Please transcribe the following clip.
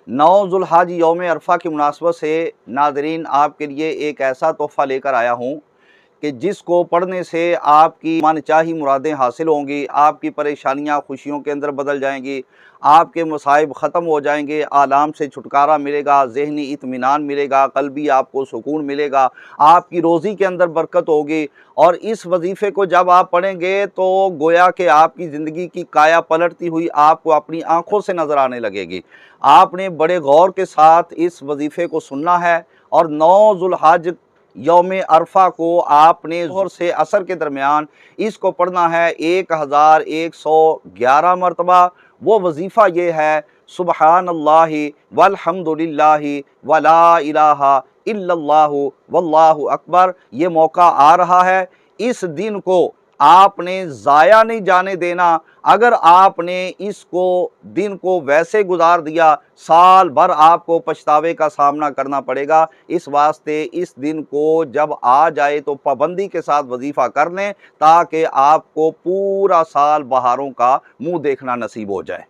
9 ज़ुल्हज यौम अरफा की मुनासबत से नाज़रीन आपके लिए एक ऐसा तोहफ़ा लेकर आया हूँ कि जिसको पढ़ने से आपकी मनचाही मुरादें हासिल होंगी, आपकी परेशानियाँ खुशियों के अंदर बदल जाएंगी, आपके मसाइब ख़त्म हो जाएंगे, आलाम से छुटकारा मिलेगा, ज़हनी इत्मीनान मिलेगा, क़ल्बी आपको सुकून मिलेगा, आपकी रोज़ी के अंदर बरकत होगी। और इस वजीफ़े को जब आप पढ़ेंगे तो गोया कि आपकी ज़िंदगी की काया पलटती हुई आपको अपनी आँखों से नज़र आने लगेगी। आपने बड़े गौर के साथ इस वजीफ़े को सुनना है और 9 ज़ुल्हज यौम अरफा को आपने ज़ोहर से असर के दरमियान इसको पढ़ना है 1111 मरतबा। वो वजीफ़ा ये है, सुबहानल्लाहि वल्हम्दुलिल्लाहि वला इलाहा इल्लल्लाहु वल्लाहु अकबर। ये मौका आ रहा है, इस दिन को आपने ज़ाया नहीं जाने देना। अगर आपने इसको दिन को वैसे गुजार दिया, साल भर आपको पछतावे का सामना करना पड़ेगा। इस वास्ते इस दिन को जब आ जाए तो पाबंदी के साथ वजीफ़ा कर लें ताकि आपको पूरा साल बहारों का मुंह देखना नसीब हो जाए।